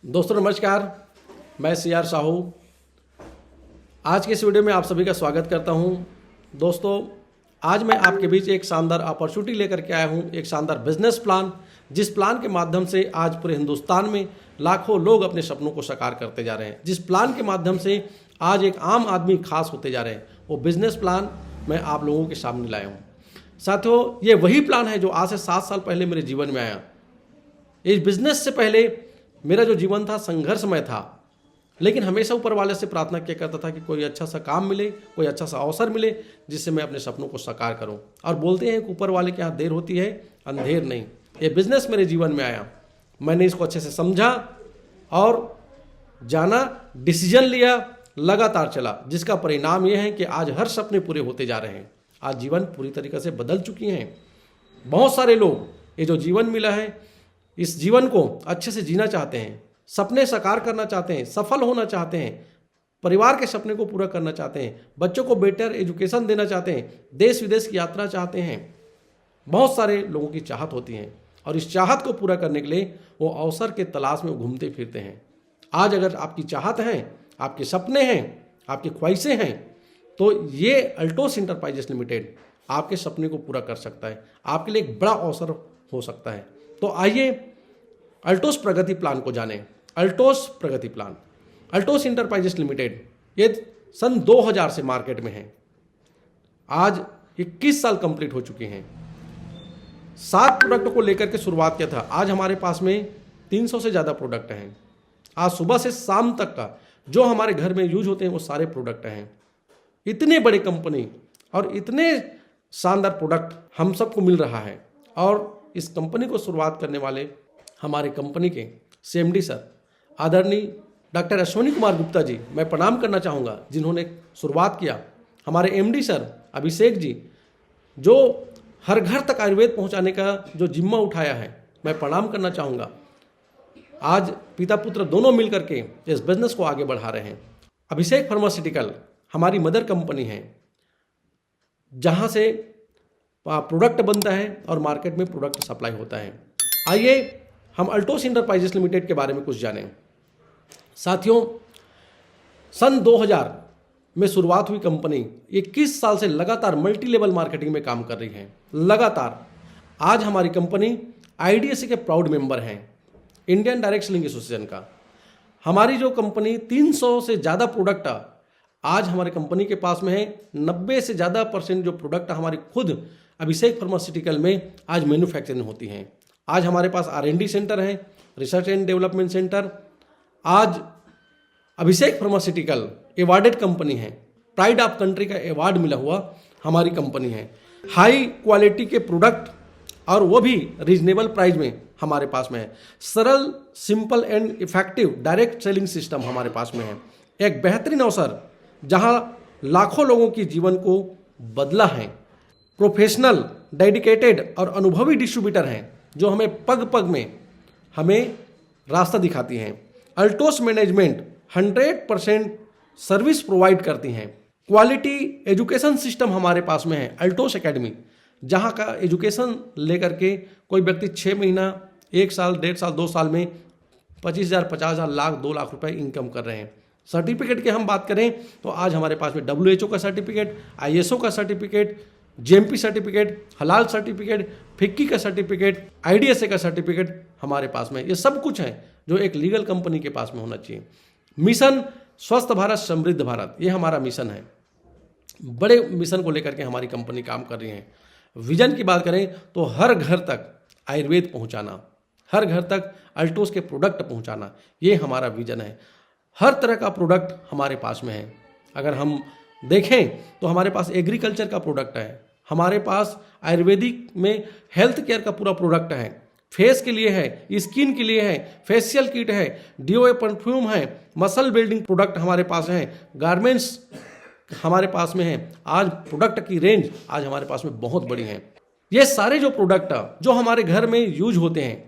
दोस्तों नमस्कार, मैं सीआर साहू आज के इस वीडियो में आप सभी का स्वागत करता हूं। दोस्तों आज मैं आपके बीच एक शानदार अपॉर्चुनिटी लेकर के आया हूं, एक शानदार बिजनेस प्लान, जिस प्लान के माध्यम से आज पूरे हिंदुस्तान में लाखों लोग अपने सपनों को साकार करते जा रहे हैं। जिस प्लान के माध्यम से आज एक आम आदमी खास होते जा रहे हैं, वो बिजनेस प्लान मैं आप लोगों के सामने लाया हूँ। साथियों, ये वही प्लान है जो आज से 7 साल पहले मेरे जीवन में आया। इस बिजनेस से पहले मेरा जो जीवन था संघर्षमय था, लेकिन हमेशा ऊपर वाले से प्रार्थना किया करता था कि कोई अच्छा सा काम मिले, कोई अच्छा सा अवसर मिले जिससे मैं अपने सपनों को साकार करूं। और बोलते हैं कि ऊपर वाले के यहाँ देर होती है, अंधेर नहीं। ये बिजनेस मेरे जीवन में आया, मैंने इसको अच्छे से समझा और जाना, डिसीजन लिया, लगातार चला, जिसका परिणाम ये है कि आज हर सपने पूरे होते जा रहे हैं। आज जीवन पूरी तरीके से बदल चुकी हैं। बहुत सारे लोग ये जो जीवन मिला है, इस जीवन को अच्छे से जीना चाहते हैं, सपने साकार करना चाहते हैं, सफल होना चाहते हैं, परिवार के सपने को पूरा करना चाहते हैं, बच्चों को बेटर एजुकेशन देना चाहते हैं, देश विदेश की यात्रा चाहते हैं। बहुत सारे लोगों की चाहत होती है और इस चाहत को पूरा करने के लिए वो अवसर के तलाश में घूमते फिरते हैं। आज अगर आपकी चाहत है, आपके सपने हैं, आपकी ख्वाहिशें हैं, तो ये अल्टोस इंटरप्राइजेस लिमिटेड आपके सपने को पूरा कर सकता है, आपके लिए एक बड़ा अवसर हो सकता है। तो आइए अल्टोस प्रगति प्लान को जानें। अल्टोस प्रगति प्लान, अल्टोस इंटरप्राइजेस लिमिटेड ये सन 2000 से मार्केट में है। आज 21 साल कंप्लीट हो चुके हैं। 7 प्रोडक्ट को लेकर के शुरुआत किया था, आज हमारे पास में 300 से ज़्यादा प्रोडक्ट हैं। आज सुबह से शाम तक का जो हमारे घर में यूज होते हैं वो सारे प्रोडक्ट हैं। इतने बड़े कंपनी और इतने शानदार प्रोडक्ट हम सबको मिल रहा है। और इस कंपनी को शुरुआत करने वाले हमारे कंपनी के CMD सर आदरणीय डॉक्टर अश्विनी कुमार गुप्ता जी, मैं प्रणाम करना चाहूँगा, जिन्होंने शुरुआत किया। हमारे MD सर अभिषेक जी, जो हर घर तक आयुर्वेद पहुँचाने का जो जिम्मा उठाया है, मैं प्रणाम करना चाहूँगा। आज पिता पुत्र दोनों मिल करके इस बिजनेस को आगे बढ़ा रहे हैं। अभिषेक फार्मास्यूटिकल हमारी मदर कंपनी है, जहाँ से प्रोडक्ट बनता है और मार्केट में प्रोडक्ट सप्लाई होता है। आइए हम अल्टोस इंटरप्राइजेस लिमिटेड के बारे में कुछ जानें। साथियों, सन 2000 में शुरुआत हुई कंपनी 21 साल से लगातार मल्टी लेवल मार्केटिंग में काम कर रही है। लगातार आज हमारी कंपनी IDSA के प्राउड मेंबर हैं, इंडियन डायरेक्ट सेलिंग एसोसिएशन का। हमारी जो कंपनी 300 से ज़्यादा प्रोडक्ट आज हमारे कंपनी के पास में है। 90 से ज़्यादा % जो प्रोडक्ट हमारी खुद अभिषेक फार्मास्यूटिकल में आज मैन्युफैक्चरिंग होती हैं। आज हमारे पास R&D सेंटर है, रिसर्च एंड डेवलपमेंट सेंटर। आज अभिषेक फार्मास्यूटिकल अवार्डेड कंपनी है, प्राइड ऑफ कंट्री का अवार्ड मिला हुआ हमारी कंपनी है। हाई क्वालिटी के प्रोडक्ट और वो भी रीजनेबल प्राइस में हमारे पास में है। सरल, simple and effective direct selling system हमारे पास में है। एक बेहतरीन अवसर जहां लाखों लोगों की जीवन को बदला है। प्रोफेशनल, डेडिकेटेड और अनुभवी डिस्ट्रीब्यूटर हैं जो हमें पग पग में हमें रास्ता दिखाती हैं। अल्टोस मैनेजमेंट 100% सर्विस प्रोवाइड करती हैं। क्वालिटी एजुकेशन सिस्टम हमारे पास में है, अल्टोस एकेडमी, जहां का एजुकेशन लेकर के कोई व्यक्ति 6 महीना, 1 साल, 1.5 साल, 2 साल में 25,000, 50,000, लाख, 2 लाख रुपए इनकम कर रहे हैं। सर्टिफिकेट की हम बात करें तो आज हमारे पास में WHO का सर्टिफिकेट, ISO का सर्टिफिकेट, GMP सर्टिफिकेट, हलाल सर्टिफिकेट, फिक्की का सर्टिफिकेट, IDSA का सर्टिफिकेट हमारे पास में। ये सब कुछ है जो एक लीगल कंपनी के पास में होना चाहिए। मिशन स्वस्थ भारत समृद्ध भारत, ये हमारा मिशन है। बड़े मिशन को लेकर के हमारी कंपनी काम कर रही है। विजन की बात करें तो हर घर तक आयुर्वेद पहुंचाना, हर घर तक अल्टोस के प्रोडक्ट पहुंचाना, ये हमारा विजन है। हर तरह का प्रोडक्ट हमारे पास में है। अगर हम देखें तो हमारे पास एग्रीकल्चर का प्रोडक्ट है, हमारे पास आयुर्वेदिक में हेल्थ केयर का पूरा प्रोडक्ट है, फेस के लिए है, स्किन के लिए है, फेशियल किट है, DOA परफ्यूम है, मसल बिल्डिंग प्रोडक्ट हमारे पास है, गारमेंट्स हमारे पास में है। आज प्रोडक्ट की रेंज आज हमारे पास में बहुत बड़ी है। ये सारे जो प्रोडक्ट जो हमारे घर में यूज होते हैं,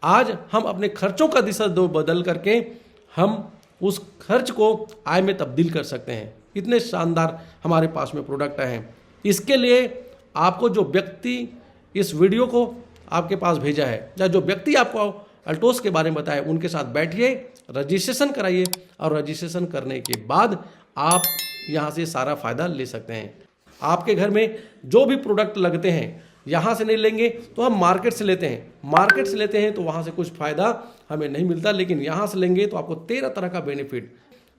आज हम अपने खर्चों का दिशा बदल करके हम उस खर्च को आय में तब्दील कर सकते हैं। इतने शानदार हमारे पास में प्रोडक्ट हैं। इसके लिए आपको जो व्यक्ति इस वीडियो को आपके पास भेजा है या जो व्यक्ति आपको अल्टोस के बारे में बताया, उनके साथ बैठिए, रजिस्ट्रेशन कराइए और रजिस्ट्रेशन करने के बाद आप यहाँ से सारा फायदा ले सकते हैं। आपके घर में जो भी प्रोडक्ट लगते हैं यहाँ से नहीं लेंगे तो हम मार्केट से लेते हैं, मार्केट से लेते हैं तो वहाँ से कुछ फायदा हमें नहीं मिलता, लेकिन यहाँ से लेंगे तो आपको 13 तरह का बेनिफिट।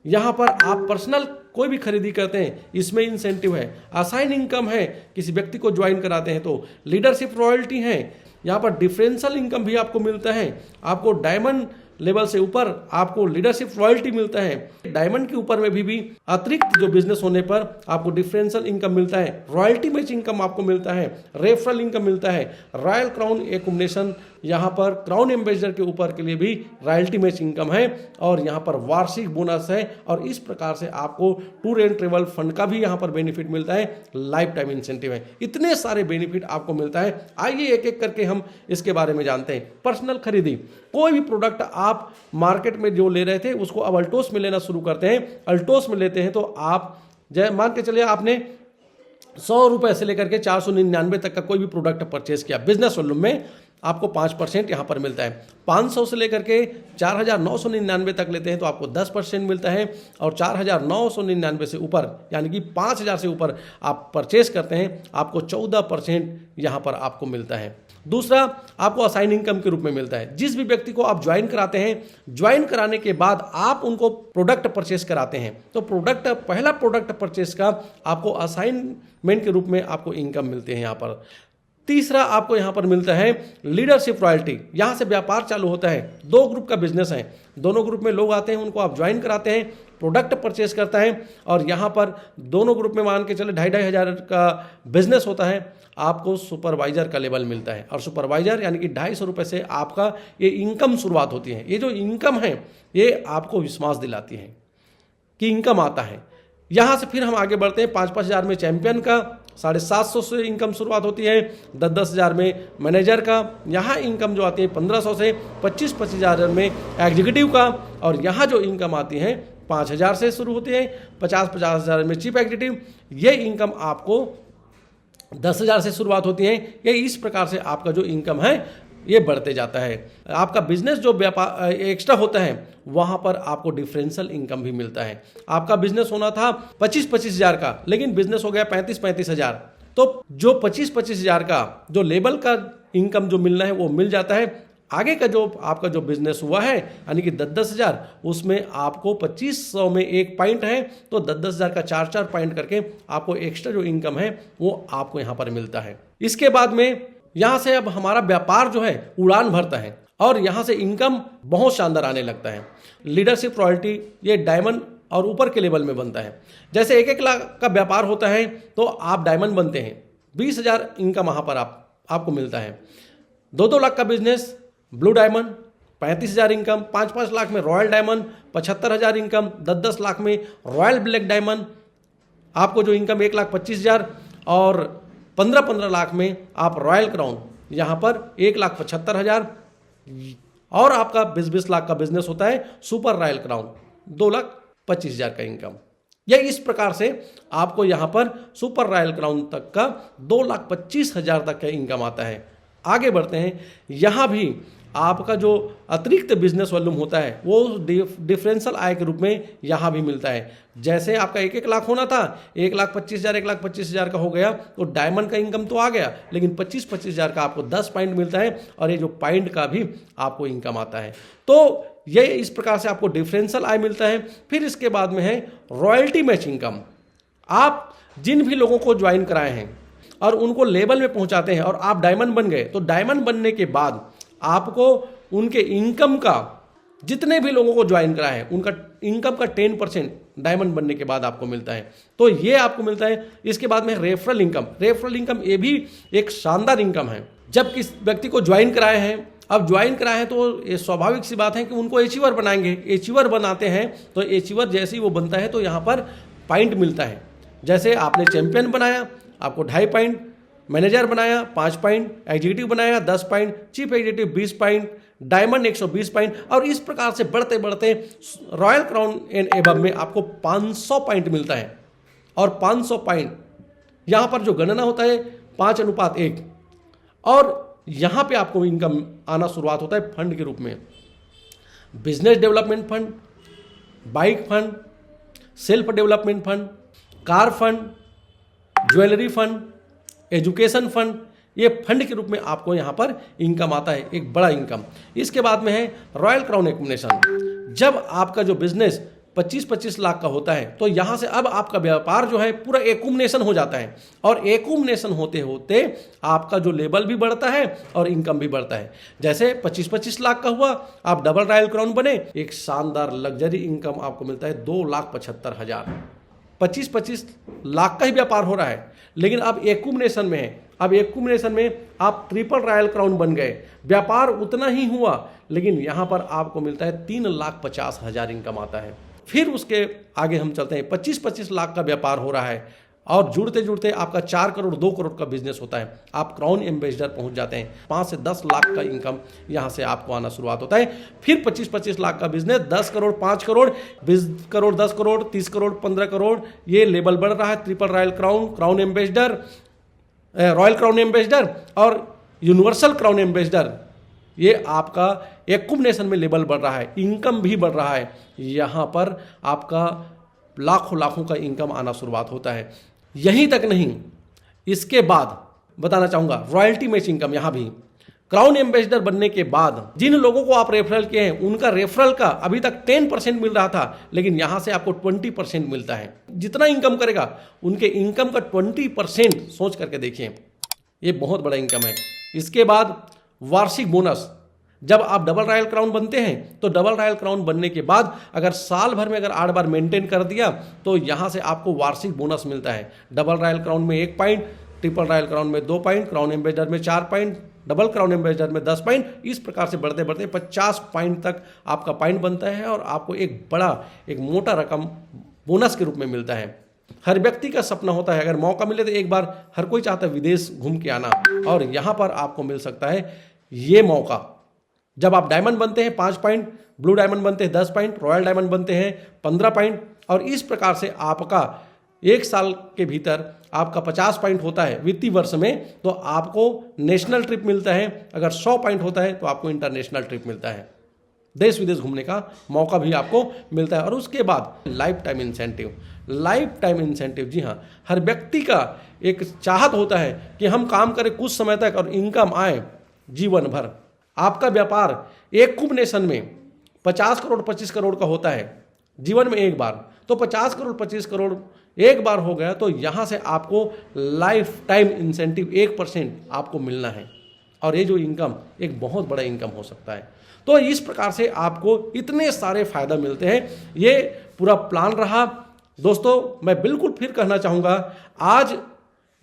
यहाँ पर आप पर्सनल कोई भी खरीदी करते हैं, इसमें इंसेंटिव है, असाइन इनकम है, किसी व्यक्ति को ज्वाइन कराते हैं तो लीडरशिप रॉयल्टी है, यहाँ पर डिफरेंशियल इनकम भी आपको मिलता है, आपको डायमंड लेवल से ऊपर आपको लीडरशिप रॉयल्टी मिलता है। डायमंड के ऊपर में भी अतिरिक्त जो बिजनेस होने पर आपको डिफरेंशियल इनकम मिलता है, रॉयल्टी मैच इनकम आपको मिलता है, रेफरल इनकम मिलता है, रॉयल क्राउन एकोमोडेशन, यहाँ पर क्राउन एम्बेसडर के ऊपर के लिए भी रॉयल्टी मैच इनकम है और यहाँ पर वार्षिक बोनस है। और इस प्रकार से आपको टूर एंड ट्रेवल फंड का भी यहाँ पर बेनिफिट मिलता है, लाइफ टाइम इंसेंटिव है, इतने सारे बेनिफिट आपको मिलता है। आइए एक एक करके हम इसके बारे में जानते हैं। पर्सनल खरीदी, कोई भी प्रोडक्ट आप मार्केट में जो ले रहे थे उसको अब अल्टोस में लेना शुरू करते हैं। अल्टोस में लेते हैं तो आप मान के चलिए आपने 100 रुपए से लेकर के 499 तक का कोई भी प्रोडक्ट परचेज किया, बिजनेस वॉल्यूम में आपको 5% यहाँ पर मिलता है। 500 से लेकर के 4,999 तक लेते हैं तो आपको 10% मिलता है और 4,999 से ऊपर यानी कि 5,000 से ऊपर आप परचेज करते हैं आपको 14% यहाँ पर आपको मिलता है। दूसरा आपको असाइन इनकम के रूप में मिलता है। जिस भी व्यक्ति को आप ज्वाइन कराते हैं, ज्वाइन कराने के बाद आप उनको प्रोडक्ट परचेस कराते हैं तो पहला प्रोडक्ट परचेस का आपको असाइनमेंट के रूप में आपको इनकम मिलते हैं यहाँ पर। तीसरा आपको यहाँ पर मिलता है लीडरशिप रॉयल्टी। यहाँ से व्यापार चालू होता है, 2 ग्रुप का बिजनेस है, दोनों ग्रुप में लोग आते हैं, उनको आप ज्वाइन कराते हैं, प्रोडक्ट परचेस करता है और यहाँ पर दोनों ग्रुप में मान के चले 2,500 हज़ार का बिजनेस होता है, आपको सुपरवाइजर का लेवल मिलता है और सुपरवाइजर यानी कि 250 रुपये से आपका ये इनकम शुरुआत होती है। ये जो इनकम है ये आपको विश्वास दिलाती है कि इनकम आता है। यहाँ से फिर हम आगे बढ़ते हैं। 5-5 हज़ार में चैंपियन का, 750 से इनकम शुरुआत होती है, 10-10 हज़ार में मैनेजर का, यहाँ इनकम जो आती है 1500 से 25-25 हज़ार में एग्जीक्यूटिव का और यहाँ जो इनकम आती है 5,000 से शुरू होती है, 50-50 हज़ार में चीफ एग्जीक्यूटिव। ये इनकम आपको 10,000 से शुरुआत होती है। ये इस प्रकार से आपका जो इनकम है ये बढ़ते जाता है। आपका बिजनेस जो व्यापार एक्स्ट्रा होता है वहाँ पर आपको डिफरेंशियल इनकम भी मिलता है। आपका बिजनेस होना था 25-25 हज़ार का, लेकिन बिजनेस हो गया 35-35 हज़ार, तो जो 25-25 हज़ार का जो लेवल का इनकम जो मिलना है वो मिल जाता है। आगे का जो आपका जो बिजनेस हुआ है यानी कि 10-10 हज़ार, उसमें आपको 2500 में 1 पॉइंट है तो 10-10 हज़ार का 4-4 पॉइंट करके आपको एक्स्ट्रा जो इनकम है वो आपको यहाँ पर मिलता है। इसके बाद में यहाँ से अब हमारा व्यापार जो है उड़ान भरता है और यहाँ से इनकम बहुत शानदार आने लगता है। लीडरशिप रॉयल्टी ये डायमंड और ऊपर के लेवल में बनता है। जैसे 1-1 लाख का व्यापार होता है तो आप डायमंड बनते हैं, 20,000 इनकम वहाँ पर आपको मिलता है। 2-2 लाख का business blue diamond, 35,000 income, 5-5 lakh में रॉयल डायमंड, 75,000 इनकम, 10-10 लाख में रॉयल ब्लैक डायमंड, आपको जो इनकम 1,25,000 और 15-15 लाख में आप रॉयल क्राउन, यहाँ पर 1,75,000 और आपका 20-20 लाख का बिजनेस होता है सुपर रॉयल क्राउन, 2,25,000 का इनकम। यह इस प्रकार से आपको यहाँ पर सुपर रॉयल क्राउन तक का 2,25,000 तक का इनकम आता है। आगे बढ़ते हैं। यहाँ भी आपका जो अतिरिक्त बिजनेस वॉल्यूम होता है वो डिफरेंशियल आय के रूप में यहाँ भी मिलता है। जैसे आपका 1-1 लाख होना था, 1,25,000 1,25,000 का हो गया तो डायमंड का इनकम तो आ गया, लेकिन 25-25 हज़ार का आपको 10 पॉइंट मिलता है और ये जो पॉइंट का भी आपको इनकम आता है। तो ये इस प्रकार से आपको डिफरेंशियल आय मिलता है। फिर इसके बाद में है रॉयल्टी मैच इनकम। आप जिन भी लोगों को ज्वाइन कराए हैं और उनको लेवल में पहुंचाते हैं और आप डायमंड बन गए, तो डायमंड बनने के बाद आपको उनके इनकम का, जितने भी लोगों को ज्वाइन करा है उनका इनकम का 10% डायमंड बनने के बाद आपको मिलता है। तो ये आपको मिलता है। इसके बाद में रेफरल इनकम। रेफरल इनकम ये भी एक शानदार इनकम है। जब किस व्यक्ति को ज्वाइन कराए हैं, अब ज्वाइन कराए हैं तो ये स्वाभाविक सी बात है कि उनको अचीवर बनाएंगे। अचीवर बनाते हैं तो अचीवर जैसे ही वो बनता है तो यहाँ पर पॉइंट मिलता है। जैसे आपने चैंपियन बनाया, आपको 2.5 पॉइंट, मैनेजर बनाया 5 पॉइंट, एग्जीक्यूटिव बनाया 10 point, chief executive 20 point, diamond 120 point और इस प्रकार से बढ़ते बढ़ते रॉयल क्राउन एंड एबव में आपको 500 पॉइंट मिलता है। और 500 पॉइंट यहाँ पर जो गणना होता है 5:1 और यहाँ पे आपको इनकम आना शुरुआत होता है फंड के रूप में। Business development fund, bike fund, self development fund, car fund, jewellery fund, education fund, ये फंड के रूप में आपको यहाँ पर इनकम आता है, एक बड़ा इनकम। इसके बाद में है रॉयल क्राउन एक्युमुलेशन। जब आपका जो बिजनेस 25-25 लाख का होता है तो यहाँ से अब आपका व्यापार जो है पूरा एक्युमुलेशन हो जाता है, और एक्युमुलेशन होते होते आपका जो लेवल भी बढ़ता है और इनकम भी बढ़ता है। जैसे 25-25 लाख का हुआ, आप डबल रॉयल क्राउन बने, एक शानदार लग्जरी इनकम आपको मिलता है 2,75,000। 25-25 लाख का ही व्यापार हो रहा है, लेकिन अब एक्युमुलेशन में है। अब एक्युमुलेशन में आप ट्रिपल रॉयल क्राउन बन गए, व्यापार उतना ही हुआ, लेकिन यहाँ पर आपको मिलता है 3,50,000 इनकम आता है। फिर उसके आगे हम चलते हैं, 25-25 लाख का व्यापार हो रहा है और जुड़ते जुड़ते आपका 4 करोड़ 2 करोड़ का बिजनेस होता है, आप क्राउन एम्बेसडर पहुंच जाते हैं। 5 से 10 लाख का इनकम यहाँ से आपको आना शुरुआत होता है। फिर 25-25 लाख का बिजनेस, 10 करोड़ 5 करोड़ 20 करोड़ 10 करोड़ 30 करोड़ 15 करोड़, ये लेवल बढ़ रहा है। Triple royal crown, crown ambassador, royal crown ambassador और यूनिवर्सल क्राउन एम्बेसडर, ये आपका एक्युमुलेशन में लेवल बढ़ रहा है, इनकम भी बढ़ रहा है। यहाँ पर आपका लाखों लाखों का इनकम आना शुरुआत होता है। यहीं तक नहीं, इसके बाद बताना चाहूँगा रॉयल्टी मैच इनकम। यहाँ भी क्राउन एम्बेसडर बनने के बाद जिन लोगों को आप रेफरल किए हैं, उनका रेफरल का अभी तक 10% मिल रहा था, लेकिन यहाँ से आपको 20% मिलता है। जितना इनकम करेगा उनके इनकम का 20% सोच करके देखिए, ये बहुत बड़ा इनकम है। इसके बाद वार्षिक बोनस। जब आप डबल रॉयल क्राउन बनते हैं तो डबल रॉयल क्राउन बनने के बाद अगर साल भर में अगर 8 बार मेंटेन कर दिया तो यहाँ से आपको वार्षिक बोनस मिलता है। डबल रॉयल क्राउन में 1 पॉइंट, ट्रिपल रॉयल क्राउन में 2 पॉइंट, क्राउन एम्बेसडर में 4 पॉइंट, डबल क्राउन एम्बेसडर में 10 पॉइंट। इस प्रकार से बढ़ते बढ़ते 50 पॉइंट तक आपका पॉइंट बनता है और आपको एक बड़ा एक मोटा रकम बोनस के रूप में मिलता है। हर व्यक्ति का सपना होता है, अगर मौका मिले तो एक बार हर कोई चाहता है विदेश घूम के आना, और यहाँ पर आपको मिल सकता है ये मौका। जब आप डायमंड बनते हैं 5 पॉइंट, ब्लू डायमंड बनते हैं 10 पॉइंट, रॉयल डायमंड बनते हैं 15 पॉइंट, और इस प्रकार से आपका 1 साल के भीतर आपका 50 पॉइंट होता है वित्तीय वर्ष में, तो आपको नेशनल ट्रिप मिलता है। अगर 100 पॉइंट होता है तो आपको इंटरनेशनल ट्रिप मिलता है, देश विदेश घूमने का मौका भी आपको मिलता है। और उसके बाद life time incentive. Life time incentive, जी हाँ, हर व्यक्ति का एक चाहत होता है कि हम काम करें कुछ समय तक और इनकम आए जीवन भर। आपका व्यापार एक्युमुलेशन में 50 करोड़ 25 करोड़ का होता है जीवन में एक बार, तो 50 करोड़ 25 करोड़ एक बार हो गया तो यहाँ से आपको लाइफ टाइम इंसेंटिव 1% आपको मिलना है, और ये जो इनकम एक बहुत बड़ा इनकम हो सकता है। तो इस प्रकार से आपको इतने सारे फायदा मिलते हैं। ये पूरा प्लान रहा दोस्तों। मैं बिल्कुल फिर कहना चाहूँगा, आज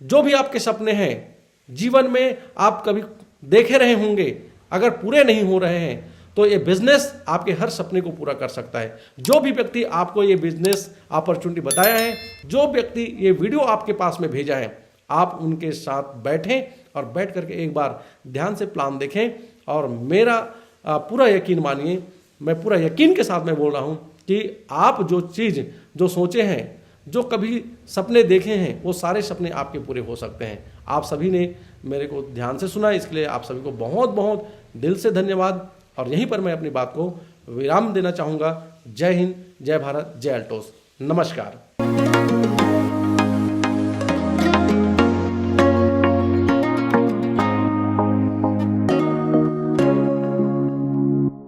जो भी आपके सपने हैं जीवन में आप कभी देखे रहे होंगे, अगर पूरे नहीं हो रहे हैं तो ये बिजनेस आपके हर सपने को पूरा कर सकता है। जो भी व्यक्ति आपको ये बिजनेस अपॉर्चुनिटी बताया है, जो व्यक्ति ये वीडियो आपके पास में भेजा है, आप उनके साथ बैठें और बैठ करके एक बार ध्यान से प्लान देखें, और मेरा पूरा यकीन मानिए, मैं पूरा यकीन के साथ मैं बोल रहा हूँ कि आप जो चीज़ जो सोचे हैं, जो कभी सपने देखे हैं, वो सारे सपने आपके पूरे हो सकते हैं। आप सभी ने मेरे को ध्यान से सुना, इसके लिए आप सभी को बहुत बहुत दिल से धन्यवाद। और यहीं पर मैं अपनी बात को विराम देना चाहूँगा। जय हिंद, जय भारत, जय अल्टोस, नमस्कार।